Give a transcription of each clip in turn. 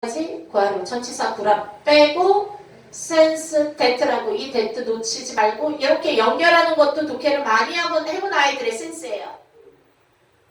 구하로 전치사 불합 빼고 sense that라고 이 that 놓치지 말고 이렇게 연결하는 것도 독해를 많이 해본 아이들의 센스예요.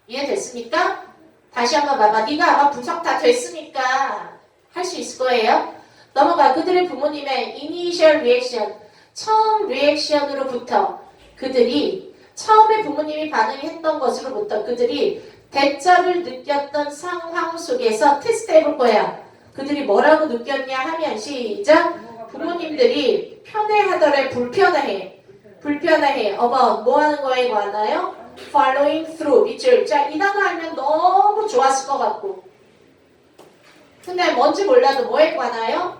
이해됐습니까? 다시 한번 봐봐. 네가 아마 분석 다 됐으니까 할 수 있을 거예요. 넘어가. 그들의 부모님의 initial reaction, 처음 리액션으로부터 그들이 처음에 부모님이 반응했던 것으로부터 그들이 대처를 느꼈던 상황 속에서 테스트 해볼 거야. 그들이 뭐라고 느꼈냐 하면 시작. 부모님들이 편애하더래 불편해. about 뭐 하는 거에 관하여? following through 밑줄. 자, 이 단어 알면 너무 좋았을 것 같고. 근데 뭔지 몰라도 뭐에 관하여?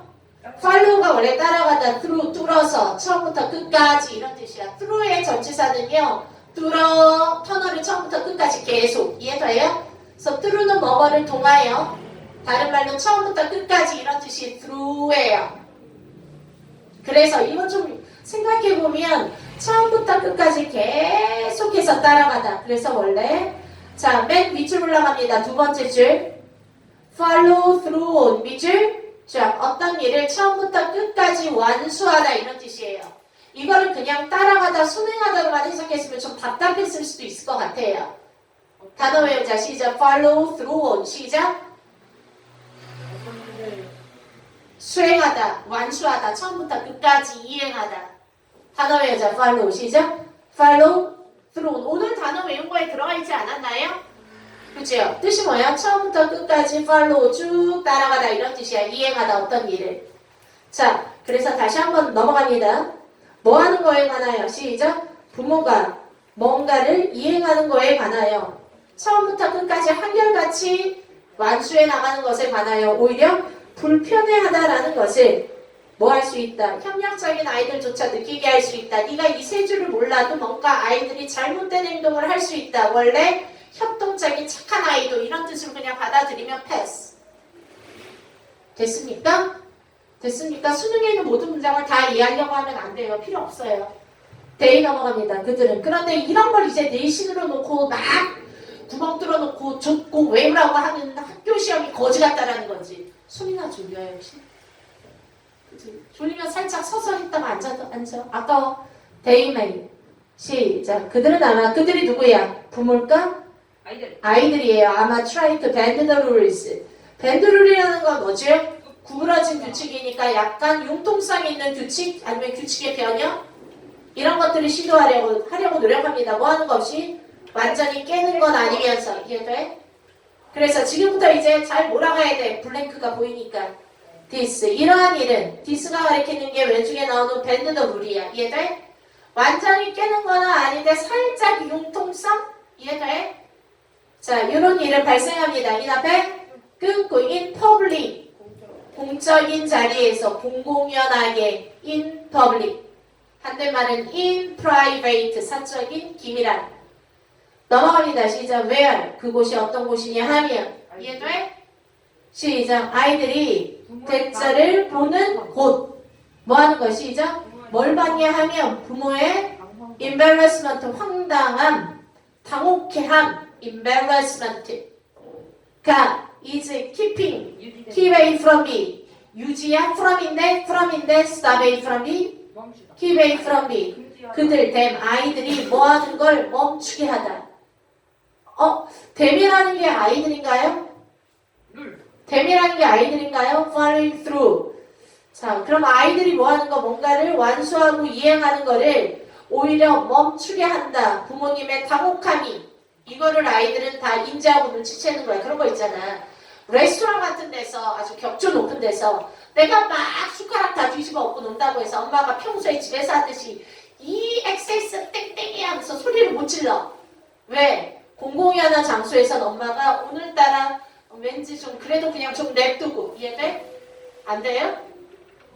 follow가 원래 따라가다 through 뚫어서 처음부터 끝까지 이런 뜻이야. through의 전치사는요. 뚫어 터널을 처음부터 끝까지 계속. 이해돼요? 그래서 through는 뭐뭐를 통하여 다른 말로 처음부터 끝까지 이런 뜻이 through예요. 그래서 이거 좀 생각해보면 처음부터 끝까지 계속해서 따라가다. 그래서 원래 자, 맨 밑줄 올라갑니다. 두 번째 줄 follow through on 밑줄. 자, 어떤 일을 처음부터 끝까지 완수하다 이런 뜻이에요. 이거를 그냥 따라가다 순행하다로만 해석했으면 좀 답답했을 수도 있을 것 같아요. 단어 외우자. 시작. follow through on 시작. 수행하다, 완수하다, 처음부터 끝까지 이행하다. 단어 외우자. follow 시작. follow through. 오늘 단어 외운 거에 들어가 있지 않았나요? 그죠? 뜻이 뭐야? 처음부터 끝까지 follow 쭉 따라가다 이런 뜻이야. 이행하다 어떤 일을. 자, 그래서 다시 한번 넘어갑니다. 뭐 하는 거에 관하여? 시작. 부모가 뭔가를 이행하는 거에 관하여 처음부터 끝까지 한결같이 완수해 나가는 것에 관하여 오히려 불편해하다라는 것을 뭐 할 수 있다? 협력적인 아이들조차 느끼게 할 수 있다. 네가 이 세 줄을 몰라도 뭔가 아이들이 잘못된 행동을 할 수 있다. 원래 협동적인 착한 아이도 이런 뜻으로 그냥 받아들이면 패스. 됐습니까? 됐습니까? 수능에 있는 모든 문장을 다 이해하려고 하면 안 돼요. 필요 없어요. 대이 넘어갑니다. 그들은. 그런데 이런 걸 이제 내신으로 놓고 막 구멍 뚫어놓고 좁고 외우라고 하는 학교 시험이 거지 같다라는 거지. 숨이나 졸려요 혹시? 그치? 졸리면 살짝 서서 했다가 앉아. 아까워. 데이메이. 시작. 그들은 아마 그들이 누구야? 부모일까? 아이들이에요. 아마 try to bend the rules. bend rule이라는 건 뭐지? 구부러진 규칙이니까 약간 융통성 있는 규칙 아니면 규칙의 변형 이런 것들을 시도하려고 노력합니다. 뭐 하는 거 없이 완전히 깨는 건 아니면서. 이해돼? 그래서 지금부터 이제 잘 몰아가야 돼. 블랭크가 보이니까. this. 이러한 일은 this가 가리키는 게 왼쪽에 나오는 bend the rule이야. 이해돼? 완전히 깨는 건 아닌데 살짝 융통성? 이해돼? 자, 이런 일은 발생합니다. 이 앞에 끊고 in public. 공적인 자리에서 공공연하게 in public. 반대말은 in private. 사적인 기밀한. 넘어갑니다. 시작. where. 그곳이 어떤 곳이냐 하면. 이해돼? 시작. 아이들이 대자를 보는 곳. 뭐 하는 거? 시작. 뭘 봤냐 하면 부모의 embarrassment. 황당함. 당혹해함. embarrassment. 가 is keeping away from me. 유지야 from인데 stop away from me. keep away from me. 그들 them 아이들이 뭐 하는 걸 멈추게 하다. them이라는 게 아이들인가요? them이라는 게 아이들인가요? following through. 자, 그럼 아이들이 뭐 하는 거 뭔가를 완수하고 이행하는 거를 오히려 멈추게 한다. 부모님의 당혹함이. 이거를 아이들은 다 인지하고 눈치채는 거야. 그런 거 있잖아. 레스토랑 같은 데서 아주 격조 높은 데서 내가 막 숟가락 다 뒤집어 엎고 논다고 해서 엄마가 평소에 집에서 하듯이 이 엑세스 땡땡이 하면서 소리를 못 질러. 왜? 공공연한 장소에선 엄마가 오늘따라 왠지 좀 그래도 그냥 좀 냅두고. 이해돼? 안 돼요?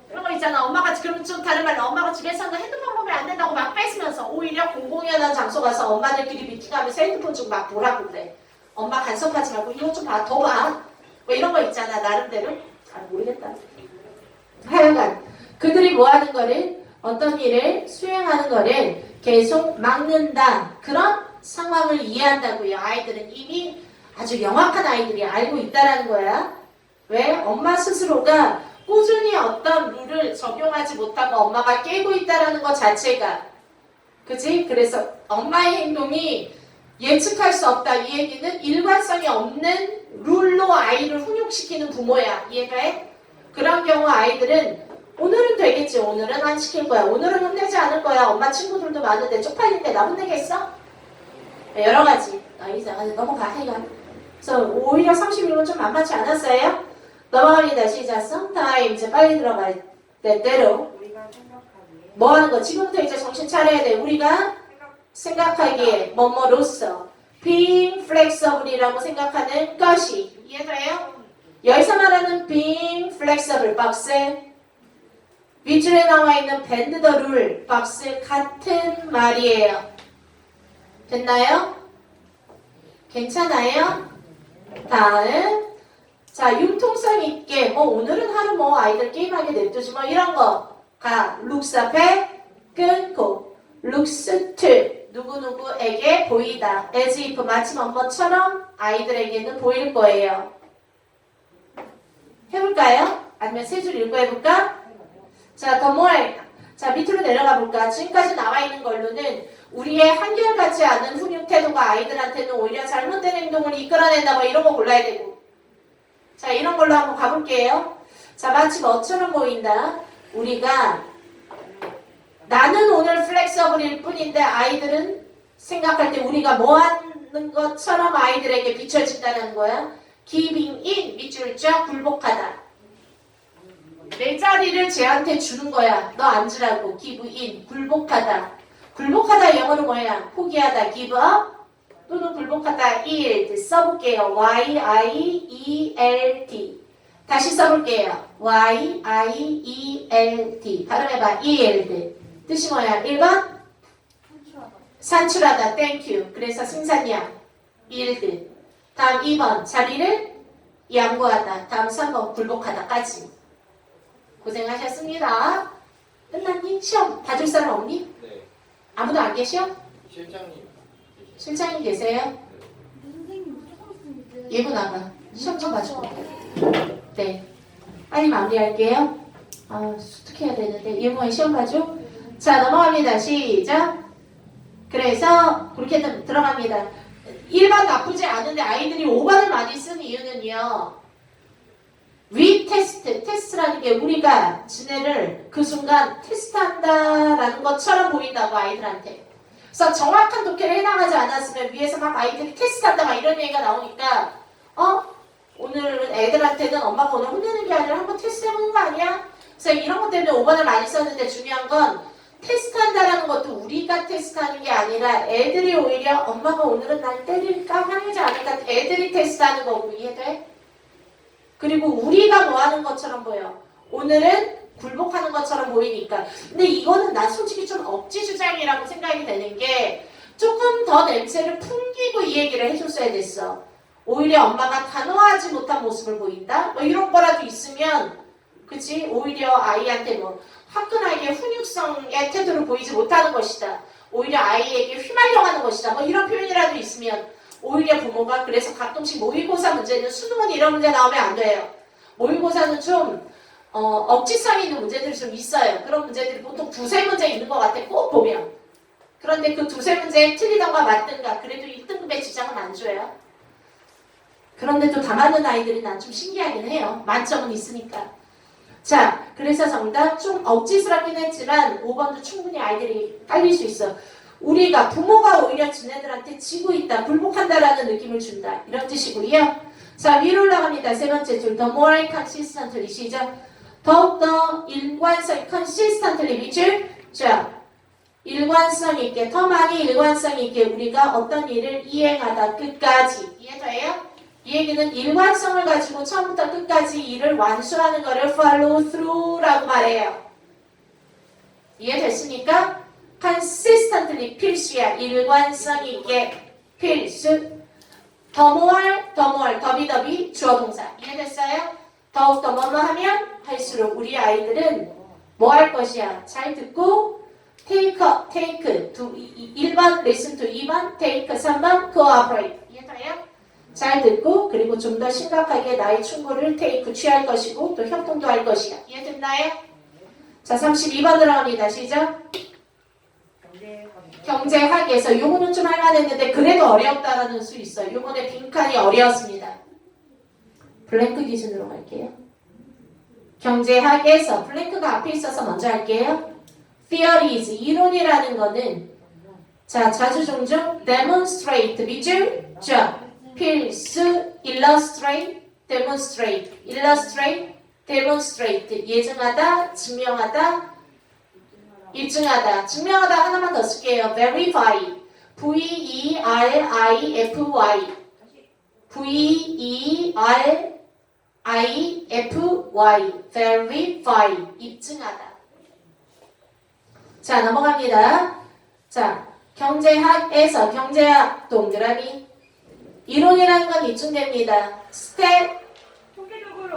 그런 거 있잖아. 엄마가 그러면 좀 다른 말로 엄마가 집에서는 핸드폰 보면 안 된다고 막 뺏으면서 오히려 공공연한 장소 가서 엄마들끼리 미팅하면서 핸드폰 좀 막 보라고 그래. 엄마 간섭하지 말고 이거 좀 봐. 더 봐. 뭐 이런 거 있잖아. 나름대로. 모르겠다. 하여간 그들이 뭐 하는 거를 어떤 일을 수행하는 거를 계속 막는다. 그런 상황을 이해한다고요. 아이들은 이미 아주 영악한 아이들이 알고 있다라는 거야. 왜? 엄마 스스로가 꾸준히 어떤 룰을 적용하지 못하고 엄마가 깨고 있다는 것 자체가 그지? 그래서 엄마의 행동이 예측할 수 없다. 이 얘기는 일관성이 없는 룰로 아이를 훈육시키는 부모야. 이해가 해? 그런 경우 아이들은 오늘은 되겠지. 오늘은 안 시킬 거야. 오늘은 혼내지 않을 거야. 엄마 친구들도 많은데 쪽팔린데 나 혼내겠어? 여러 가지. 이제 넘어가. 하여간. 그래서 오히려 31분 좀 만만치 않았어요? 넘어갑니다. 시작. sometimes 빨리 들어갈 때때로 뭐 하는 거? 지금부터 이제 정신 차려야 돼. 우리가 생각하기에 뭐뭐로서 being flexible이라고 생각하는 것이 이해돼요? 여기서 말하는 being flexible 박스 밑줄에 나와 있는 bend the rule 박스 같은 말이에요. 됐나요? 괜찮아요? 다음 자 융통성 있게 뭐 오늘은 하루 뭐 아이들 게임하게 냅두지 뭐 이런 거가 looks 앞에 끊고 looks to 누구누구에게 보이다. as if 마치 뭐뭐처럼 아이들에게는 보일 거예요. 해볼까요? 아니면 세 줄 읽고 해볼까? 자, 더 more. 자, 밑으로 내려가 볼까? 지금까지 나와 있는 걸로는 우리의 한결같지 않은 훈육 태도가 아이들한테는 오히려 잘못된 행동을 이끌어낸다 뭐 이런 거 골라야 되고. 자, 이런 걸로 한번 가볼게요. 자, 마치 뭐처럼 보인다. 우리가 나는 오늘 플렉서블일 뿐인데 아이들은 생각할 때 우리가 뭐 하는 것처럼 아이들에게 비춰진다는 거야. giving in 밑줄 쫙 굴복하다. 내 자리를 쟤한테 주는 거야. 너 앉으라고. give in 굴복하다. 굴복하다 영어로 뭐야? 포기하다. give up 또는 굴복하다. yield 써볼게요. y-i-e-l-d 다시 써볼게요. y-i-e-l-d 발음해봐. yield 뜻이 뭐야? 1번 산출하다. Thank you. 그래서 생산량 yield. 다음 2번 자리를 양보하다. 다음 3번 굴복하다까지. 고생하셨습니다. 끝났니? 시험 봐줄 사람 없니? 네. 아무도 안 계셔? 실장님. 실장님 계세요? 예고 나가. 시험 좀 봐주고. 네. 빨리 마무리할게요. 수특해야 되는데 예고에 시험 봐줘. 자 넘어갑니다. 시작. 그래서 그렇게 들어갑니다. 1번 나쁘지 않은데 아이들이 5번을 많이 쓰는 이유는요. 테스트라는 게 우리가 지네를 그 순간 테스트한다라는 것처럼 보인다고 아이들한테. 그래서 정확한 독해를 해나가지 않았으면 위에서 막 아이들이 테스트한다 막 이런 얘기가 나오니까 오늘은 애들한테는 엄마가 오늘 혼내는 게 아니라 한번 테스트해보는 거 아니야? 그래서 이런 것 때문에 5번을 많이 썼는데 중요한 건 테스트한다라는 것도 우리가 테스트하는 게 아니라 애들이 오히려 엄마가 오늘은 날 때릴까 화내지 않을까 애들이 테스트하는 거고 이해돼? 그리고 우리가 뭐 하는 것처럼 보여. 오늘은 굴복하는 것처럼 보이니까. 근데 이거는 난 솔직히 좀 억지 주장이라고 생각이 되는 게 조금 더 냄새를 풍기고 이 얘기를 해줬어야 됐어. 오히려 엄마가 단호하지 못한 모습을 보인다? 뭐 이런 거라도 있으면 그치? 오히려 아이한테 뭐 화끈하게 훈육성의 태도를 보이지 못하는 것이다. 오히려 아이에게 휘말려가는 것이다. 뭐 이런 표현이라도 있으면 오히려 부모가 그래서 가끔씩 모의고사 문제는 수능은 이런 문제 나오면 안 돼요. 모의고사는 좀 억지성 있는 문제들이 좀 있어요. 그런 문제들이 보통 두세 문제 있는 것 같아. 꼭 보면. 그런데 그 두세 문제에 틀리던가 맞든가 그래도 1등급의 지장은 안 줘요. 그런데 또 다 맞는 아이들이 난 좀 신기하긴 해요. 만점은 있으니까. 자, 그래서 정답 좀 억지스럽긴 했지만 5번도 충분히 아이들이 깔릴 수 있어. 우리가 부모가 오히려 지네들한테 지고 있다, 굴복한다라는 느낌을 준다. 이런 뜻이고요. 자, 위로 올라갑니다. 세 번째 줄. The more consistently. 시작. 더욱더 일관성, consistently 밑줄. 자, 일관성 있게, 더 많이 일관성 있게 우리가 어떤 일을 이행하다 끝까지. 이해돼요? 이 얘기는 일관성을 가지고 처음부터 끝까지 일을 완수하는 것을 follow through라고 말해요. 이해됐습니까? consistently 필수야. 일관성 있게 필수. 더비 주어 동사. 이해됐어요? 더욱더 뭐뭐 하면 할수록 우리 아이들은 뭐 할 것이야? 잘 듣고 take 1번 listen to 2번 take 3번 cooperate. 이해돼요? 잘 듣고 그리고 좀 더 심각하게 나의 충고를 테이크 취할 것이고 또 협동도 할 것이야. 이해됐나요? 자 32번 들어갑니다. 시작. 경제학에서 요거는 좀 할만했는데 그래도 어렵다라는 수 있어요. 요번에 빈칸이 어려웠습니다. 블랭크 기준으로 갈게요. 경제학에서 블랭크가 앞에 있어서 먼저 할게요. theories, 이론이라는 거는 자 자주 종종 demonstrate, 미주죠. 필수, illustrate, demonstrate, illustrate, demonstrate, 예증하다, 증명하다, 입증하다, 증명하다 하나만 더 쓸게요. verify, V-E-R-I-F-Y, V-E-R-I-F-Y, verify, 입증하다. 자 넘어갑니다. 자 경제학에서 경제학 동그라미 이론이라는 건 입증됩니다. 스텝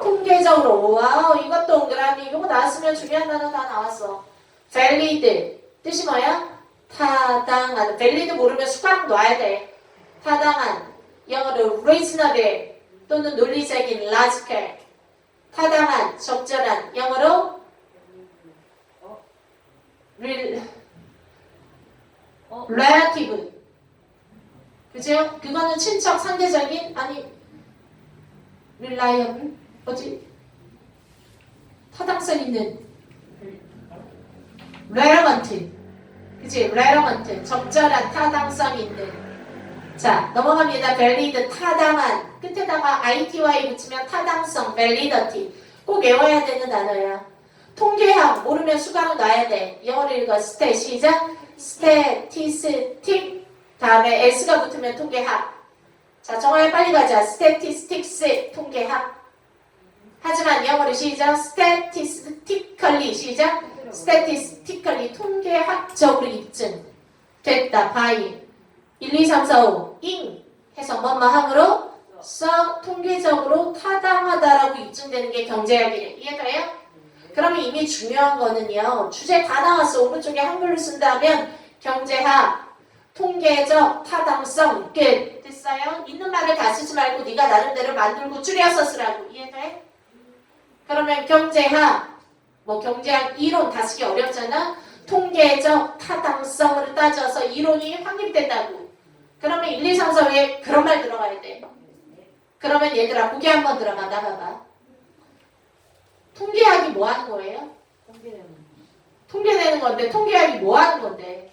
통계적으로 와우 이것 동그라미 이거 나왔으면 중요한 단어 다 나왔어. valid 뜻이 뭐야? 타당한. valid 모르면 숟가락 놔야 돼. 타당한 영어로 reasonable 또는 논리적인 logical. 타당한 적절한 영어로 relative. 그죠? 그거는 친척 상대적인 아니 reliable 뭐지? 타당성 있는 relevant. 그치? relevant. 적절한 타당성 있는. 자 넘어갑니다. valid 타당한. 끝에다가 ITY 붙이면 타당성 validity. 꼭 외워야 되는 단어야. 통계학 모르면 숟가락 놔야 돼. 영어로 읽어. 스테 시작. statistic 다음에 S가 붙으면 통계학. 자 정말 빨리 가자. statistics 통계학. 하지만 영어로 시작. statistically 시작. statistically 통계학적으로 입증 됐다. by 1, 2, 3, 4, 5 ing 해서 뭐뭐함으로 써 통계적으로 타당하다라고 입증되는 게 경제학이래. 이해돼요? 그러면 이미 중요한 거는요. 주제 다 나왔어. 오른쪽에 한글로 쓴다면 경제학 통계적 타당성 끝. 됐어요? 있는 말을 다 쓰지 말고 네가 나름대로 만들고 줄여서 쓰라고. 이해돼? 그러면 경제학 뭐 경제학 이론 다 쓰기 어렵잖아. 통계적 타당성을 따져서 이론이 확립된다고. 그러면 1, 2, 3, 4에 그런 말 들어가야 돼. 그러면 얘들아 보기 한번 들어가. 나봐봐. 통계학이 뭐 하는 거예요? 통계 내는 건데 통계학이 뭐 하는 건데?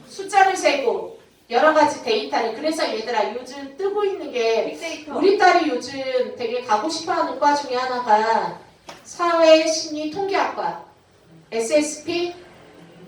숫자를 세고 여러 가지 데이터를. 그래서 얘들아 요즘 뜨고 있는 게 우리 딸이 요즘 되게 가고 싶어하는 과 중에 하나가 사회심리통계학과 SSP.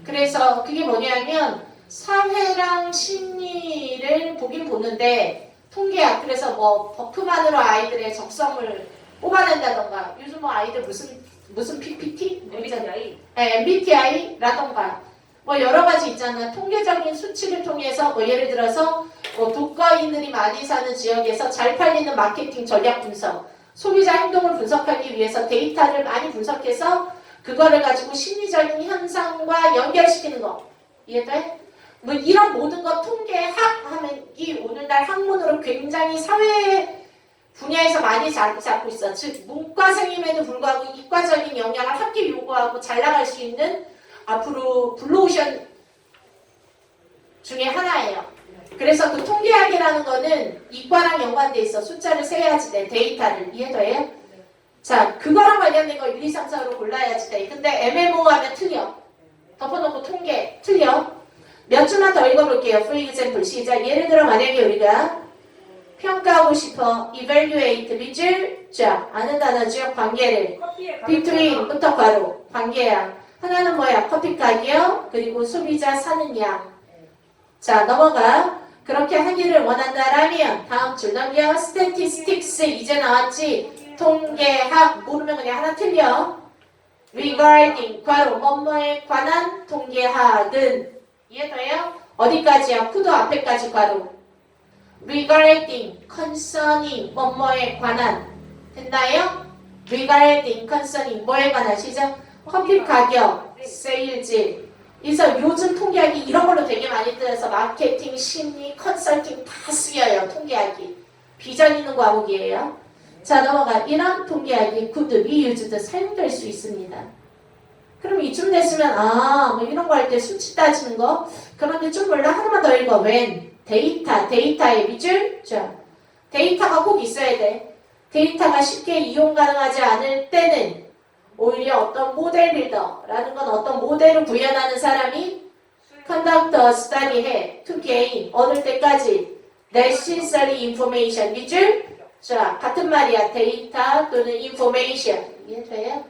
그래서 그게 뭐냐면 사회랑 심리를 보긴 보는데 통계학. 그래서 뭐 버크만으로 아이들의 적성을 뽑아낸다던가 요즘 뭐 아이들 무슨 PPT? MBTI? 네, MBTI라던가 뭐 여러 가지 있잖아. 통계적인 수치를 통해서 뭐 예를 들어서 뭐 독거인들이 많이 사는 지역에서 잘 팔리는 마케팅 전략 분석, 소비자 행동을 분석하기 위해서 데이터를 많이 분석해서 그거를 가지고 심리적인 현상과 연결시키는 거. 이해돼? 뭐 이런 모든 것 통계학 하면 이 오늘날 학문으로 굉장히 사회 분야에서 많이 잡고 있어. 즉 문과생임에도 불구하고 이과적인 역량을 함께 요구하고 잘 나갈 수 있는 앞으로 블루오션 중에 하나예요. 그래서 그 통계학이라는 거는 이과랑 연관돼 있어. 숫자를 세야지 돼. 데이터를. 이해돼요? 자 그거랑 관련된 거 1, 2, 3, 4로 골라야지 돼. 근데 MMO 하면 틀려. 덮어놓고 통계 틀려. 몇 줄만 더 읽어볼게요. For example 시작. 예를 들어 만약에 우리가 평가하고 싶어. evaluate 밑줄 쫙 아는 단어죠. 관계를 between부터 괄호 관계야. 하나는 뭐야? 커피 가격 그리고 소비자 사는 양. 자 넘어가. 그렇게 하기를 원한다라면 다음 줄 넘겨. statistics 이제 나왔지. 통계학 모르면 그냥 하나 틀려. regarding 괄호 뭐뭐에 관한 통계학은. 이해돼요? 어디까지야? 쿠도 앞에까지 괄호. regarding, concerning, 뭐뭐에 관한. 됐나요? regarding, concerning, 뭐에 관한 시작? 커피 가격, 세일즈. 그래서 요즘 통계학이 이런 걸로 되게 많이 뜨여서 마케팅, 심리, 컨설팅 다 쓰여요. 통계학이. 비전 있는 과목이에요. 자, 넘어가. 이런 통계학이 could be used 사용될 수 있습니다. 그럼 이쯤 됐으면 뭐 이런 거 할 때 수치 따지는 거 그런데 좀 몰라. 하나만 더 읽어. when 데이터의 밑줄. 자, 데이터가 꼭 있어야 돼. 데이터가 쉽게 이용 가능하지 않을 때는 오히려 어떤 모델 빌더라는 건 어떤 모델을 구현하는 사람이 conduct a study 해 to gain 얻을 때까지 necessary information 밑줄. 자, 같은 말이야. 데이터 또는 information. 이해돼요?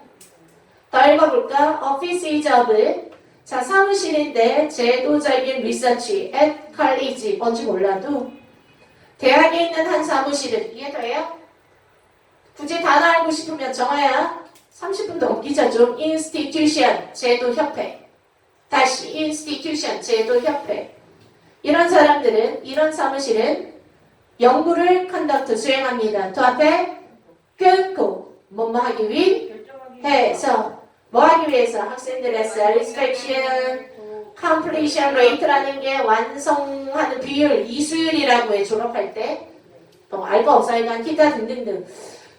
더 읽어볼까? office is of. 자, 사무실인데 제도적인 리서치 at college. 뭔지 몰라도 대학에 있는 한 사무실은 이해돼요? 굳이 단어 알고 싶으면 정아야 30분 넘기자 좀. institution 제도협회. 다시 institution 제도협회. 이런 사람들은 이런 사무실은 연구를 conduct 수행합니다. 또 앞에 끊고 뭐뭐 하기 위해서 뭐 하기 위해서 학생들의 satisfaction, completion rate라는 게 완성하는 비율, 이수율이라고 해 졸업할 때. 알거 없어 하여간 기타 등등등.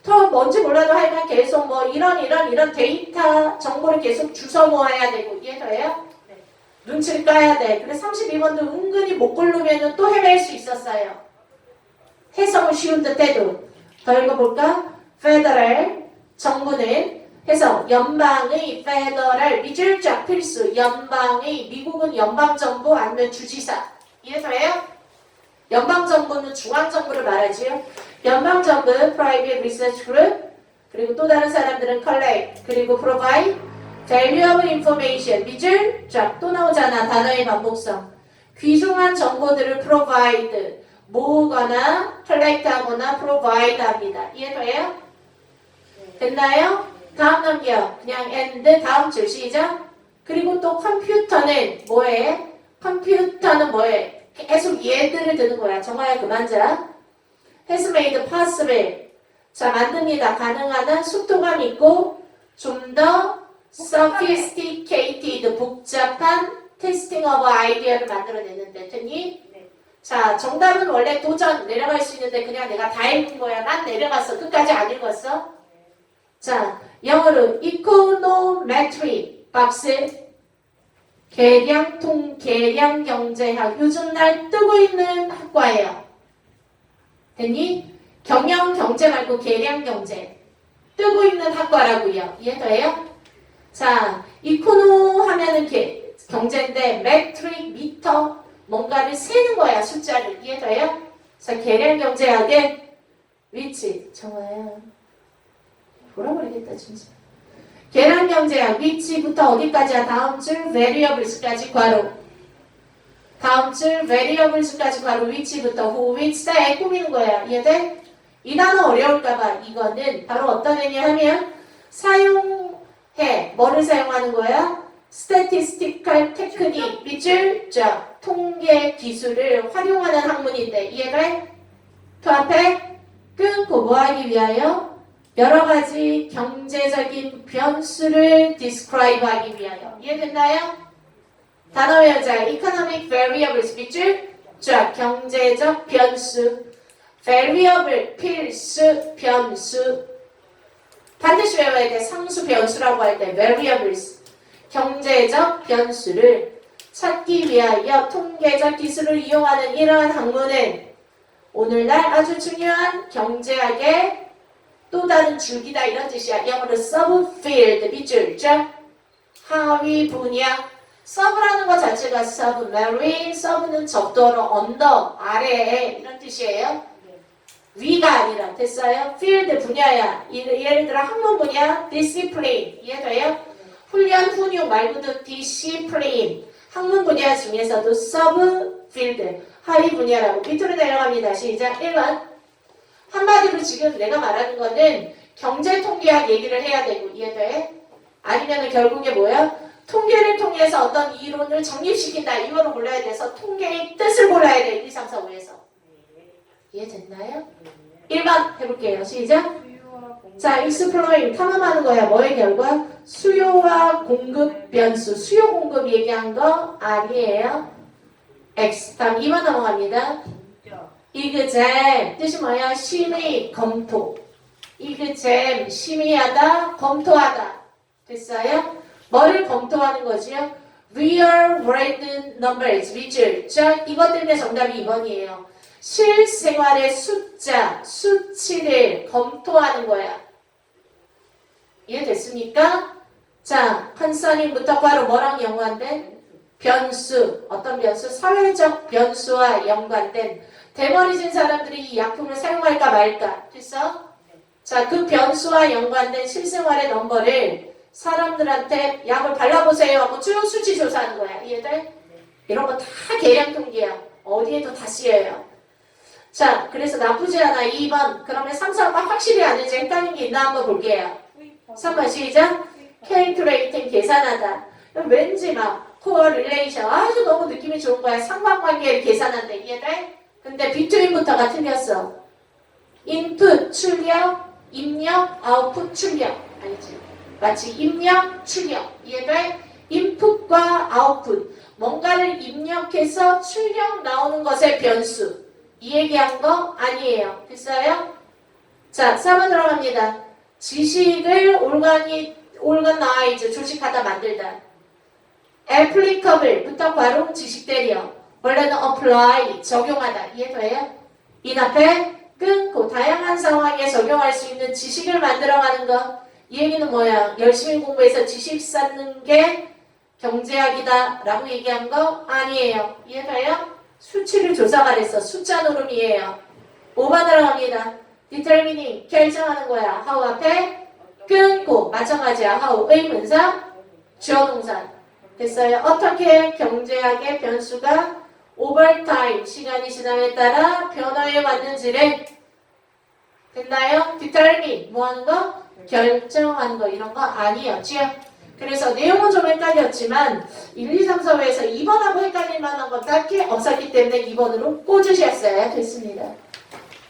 더 뭔지 몰라도 하여간 계속 뭐 이런 데이터 정보를 계속 주워 모아야 되고 이해돼요? 눈치를 까야 돼. 그래 32번도 은근히 못 고르면 또 헤맬 수 있었어요. 해석은 쉬운 듯해도. 더 읽어볼까? federal 정부는 해서 연방의 federal 밑줄 쫙 필수. 연방의 미국은 연방정부 아니면 주지사. 이해돼요? 연방정부는 중앙정부를 말하지요. 연방정부 private research group 그리고 또 다른 사람들은 collect 그리고 provide valuable information 밑줄 쫙 또 나오잖아. 단어의 반복성. 귀중한 정보들을 provide 모으거나 collect 하거나 provide 합니다. 이해돼요? 됐나요? 다음 넘겨. 그냥 and 다음 줄 시작. 그리고 또 컴퓨터는 뭐해? 컴퓨터는 뭐해? 계속 얘들을 드는 거야. 정말 그만 자. has made possible. 자, 만듭니다. 가능하다. 속도감 있고 좀 더 sophisticated 복잡한 testing of idea를 만들어내는데 됐니? 네. 자, 정답은 원래 도전 내려갈 수 있는데 그냥 내가 다 읽은 거야. 난 내려갔어. 끝까지 안 읽었어? 자, 영어로 econometric 박스 계량경제학 요즘 날 뜨고 있는 학과예요. 됐니? 경영경제 말고 계량경제 뜨고 있는 학과라고요. 이해돼요? 자, 이코노 하면은 경제인데 메트릭 미터 뭔가를 세는 거야. 숫자를. 이해돼요? 자, 계량경제학의 위치 정화야. 돌아버리겠다 진짜. 계량경제학 위치부터 어디까지야? 다음 줄 variables까지 괄호. 다음 줄 variables까지 괄호 위치부터 who, which 다 꾸미는 거야. 이해돼? 이 단어 어려울까봐 이거는 바로 어떤 애냐 하면 사용해. 뭐를 사용하는 거야? statistical technique 밑줄 쫙 통계 기술을 활용하는 학문인데 이해돼? 그 앞에 끊고 뭐 하기 위하여? 여러 가지 경제적인 변수를 describe 하기 위하여. 이해됐나요? 단어 외우자. economic variables 밑줄 쫙 경제적 변수. variable 필수 변수. 반드시 외워야 돼. 상수 변수라고 할 때 variables 경제적 변수를 찾기 위하여 통계적 기술을 이용하는 이러한 학문은 오늘날 아주 중요한 경제학의 또 다른 줄기다 이런 뜻이야. 영어로 subfield 밑줄 쫙 하위 분야. sub라는 것 자체가 submarine, sub는 적도로 언더, 아래에 이런 뜻이에요. 위가 아니라 됐어요? field 분야야. 예를 들어 학문 분야 discipline 이해돼요? 훈련 훈육 말고도 discipline 학문 분야 중에서도 subfield 하위 분야라고 밑으로 내려갑니다. 시작 1번 한마디로 지금 내가 말하는 거는 경제통계학 얘기를 해야 되고 이해돼? 아니면 결국에 뭐야? 통계를 통해서 어떤 이론을 정립시킨다. 이거를 몰라야 돼서 통계의 뜻을 몰라야 돼. 1, 2, 3, 4, 5에서. 이해됐나요? 1번 해볼게요. 시작. 자, exploring 탐험하는 거야. 뭐의 결과? 수요와 공급 변수. 수요 공급 얘기한 거 아니에요. X. 다음 2번 넘어갑니다. exam 뜻이 뭐야? 심의, 검토. exam 심의하다, 검토하다. 됐어요? 뭐를 검토하는 거지요? real world numbers, which. 자, 이것 때문에 정답이 2번이에요. 실생활의 숫자, 수치를 검토하는 거야. 이해됐습니까? 자, 컨서닝부터 바로 뭐랑 연관된? 변수. 어떤 변수? 사회적 변수와 연관된. 대머리진 사람들이 이 약품을 사용할까 말까. 됐어? 자, 그 변수와 연관된 실생활의 넘버를 사람들한테 약을 발라보세요 하고 쭉 수치 조사하는 거야. 이해돼? 이런 거 다 계량 통계야. 어디에도 다 쓰여요. 자, 그래서 나쁘지 않아. 2번. 그러면 3, 4번 확실히 아는지 헷갈린 게 있나 한번 볼게요. 3번 시작. calculating 계산하다. 왠지 막 correlation 아주 너무 느낌이 좋은 거야. 상관관계를 계산한다. 이해돼? 근데 between부터가 틀렸어. input 출력, 입력, output 출력. 아니지. 마치 입력, 출력. 이해돼? input과 output. 뭔가를 입력해서 출력 나오는 것의 변수. 이 얘기한 거 아니에요. 됐어요? 자, 4번 들어갑니다. 지식을 organize, 조직하다, 만들다. applicable부터 바로 지식대리어. 원래는 apply, 적용하다. 이해돼요? 인 앞에 끊고 다양한 상황에 적용할 수 있는 지식을 만들어가는 거. 이 얘기는 뭐야? 열심히 공부해서 지식 쌓는 게 경제학이다 라고 얘기한 거 아니에요. 이해돼요? 수치를 조사가 됐어. 숫자 노름이에요. 5번 들어갑니다. determining, 결정하는 거야. how 앞에 끊고 마찬가지야. how 의문사, 주어 동사. 됐어요? 어떻게 경제학의 변수가 over time, 시간이 지남에 따라 변화해 왔는지를 됐나요? determine, 뭐 하는 거? 결정하는 거. 이런 거 아니었지요? 그래서 내용은 좀 헷갈렸지만 1, 2, 3, 4회에서 2번하고 헷갈릴 만한 건 딱히 없었기 때문에 2번으로 꽂으셨어야 됐습니다.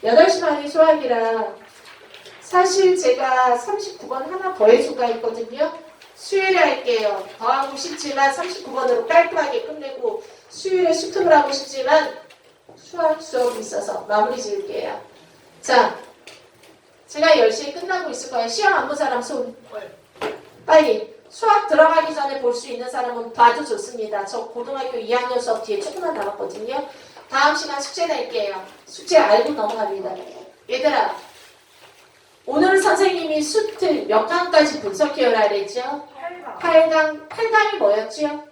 8시 반이 수학이라 사실 제가 39번 하나 더 해줄 수가 있거든요. 수요일에 할게요. 더 하고 싶지만 39번으로 깔끔하게 끝내고 수요일에 수특을 하고 싶지만 수학 수업이 있어서 마무리 지을게요. 자, 제가 10시에 끝나고 있을 거예요. 시험 안 본 사람 손. 빨리. 수학 들어가기 전에 볼 수 있는 사람은 봐도 좋습니다. 저 고등학교 2학년 수업 뒤에 조금만 남았거든요. 다음 시간 숙제 낼게요. 숙제 알고 넘어갑니다. 얘들아, 오늘 선생님이 수특 몇 강까지 분석해오라 그랬죠? 8강. 8강이 뭐였죠?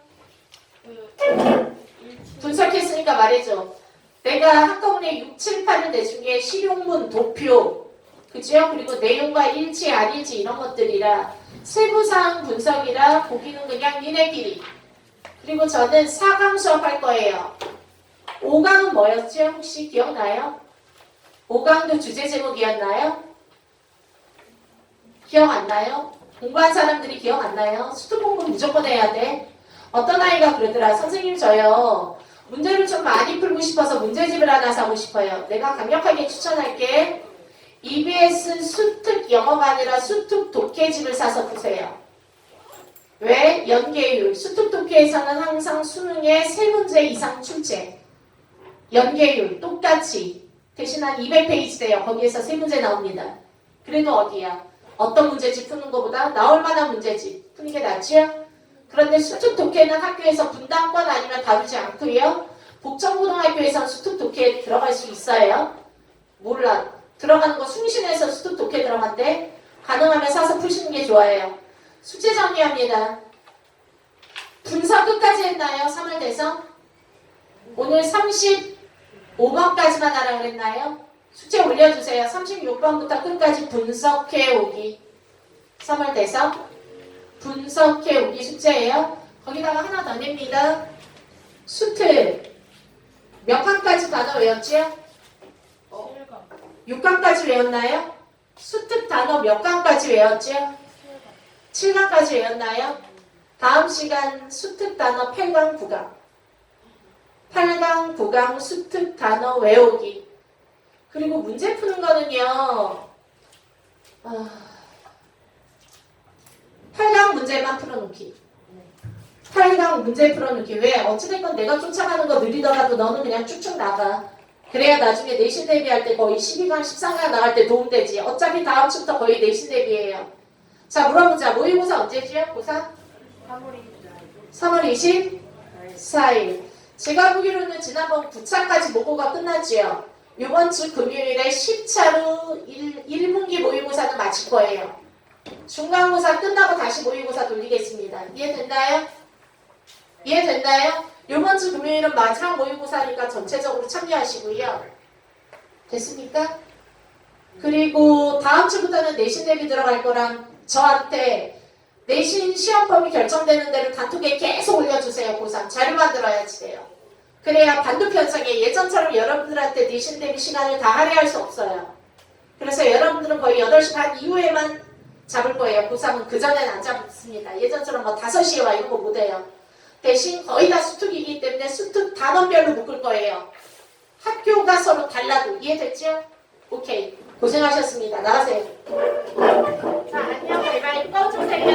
분석했으니까 말해줘. 내가 한꺼번에 6, 7, 8을 내준 게 실용문, 도표, 그죠? 그리고 내용과 일치, 안 일치 이런 것들이라 세부사항 분석이라 보기는 그냥 니네끼리. 그리고 저는 4강 수업할 거예요. 5강은 뭐였죠? 혹시 기억나요? 5강도 주제 제목이었나요? 기억 안 나요? 공부한 사람들이 기억 안 나요? 수특 공부 무조건 해야 돼. 어떤 아이가 그러더라. 선생님 저요. 문제를 좀 많이 풀고 싶어서 문제집을 하나 사고 싶어요. 내가 강력하게 추천할게. EBS 수특 영어가 아니라 수특 독해집을 사서 푸세요. 왜? 연계율. 수특 독해에서는 항상 수능에 3문제 이상 출제. 연계율 똑같이. 대신 한 200페이지 돼요. 거기에서 3문제 나옵니다. 그래도 어디야? 어떤 문제집 푸는 것보다 나올 만한 문제집 푸는 게 낫지요? 그런데 수특 독해는 학교에서 분담권 아니면 다루지 않고요. 복정고등학교에서는 수특 독해에 들어갈 수 있어요. 몰라. 들어가는 거 숭신해서 수특 독해 들어간대. 가능하면 사서 푸시는 게 좋아요. 숙제 정리합니다. 분석 끝까지 했나요? 3월 돼서? 오늘 35번까지만 하라 그랬나요? 숙제 올려주세요. 36번부터 끝까지 분석해 오기. 3월 돼서 분석해 오기 숙제예요. 거기다가 하나 더 냅니다. 수특 몇 강까지 단어 외웠지요? 6강까지 외웠나요? 수특 단어 몇 강까지 외웠죠? 7강까지 외웠나요? 다음 시간 수특 단어 8강, 9강. 8강, 9강 수특 단어 외우기. 그리고 문제 푸는 거는요. 8강 문제만 풀어놓기. 8강 문제 풀어놓기. 왜? 어찌됐건 내가 쫓아가는 거 느리더라도 너는 그냥 쭉쭉 나가. 그래야 나중에 내신 대비할 때 거의 12강, 13강 나갈 때 도움되지. 어차피 다음 주부터 거의 내신 대비예요. 자, 물어보자. 모의고사 언제지요? 고사? 3월 24일. 제가 보기로는 지난번 9차까지 모고가 끝났지요. 이번 주 금요일에 10차로 1분기 모의고사는 마칠 거예요. 중간고사 끝나고 다시 모의고사 돌리겠습니다. 이해됐나요? 이해됐나요? 이번 주 금요일은 마지막 모의고사니까 전체적으로 참여하시고요. 됐습니까? 그리고 다음 주부터는 내신 대비 들어갈 거랑 저한테 내신 시험 범위 결정되는 대로 단톡에 계속 올려주세요. 고3 자료 만들어야지 돼요. 그래야 반도 편성에 예전처럼 여러분들한테 내신 대비 시간을 다 할애할 수 없어요. 그래서 여러분들은 거의 8시 반 이후에만 잡을 거예요. 고3은 그전엔 안 잡습니다. 예전처럼 뭐 5시에 와 이런 거 못해요. 대신 거의 다 수특이기 때문에 수특 단원별로 묶을 거예요. 학교가 서로 달라도 이해됐죠? 오케이. 고생하셨습니다. 나가세요. 자, 안녕. 바이바이. 꺼주세요.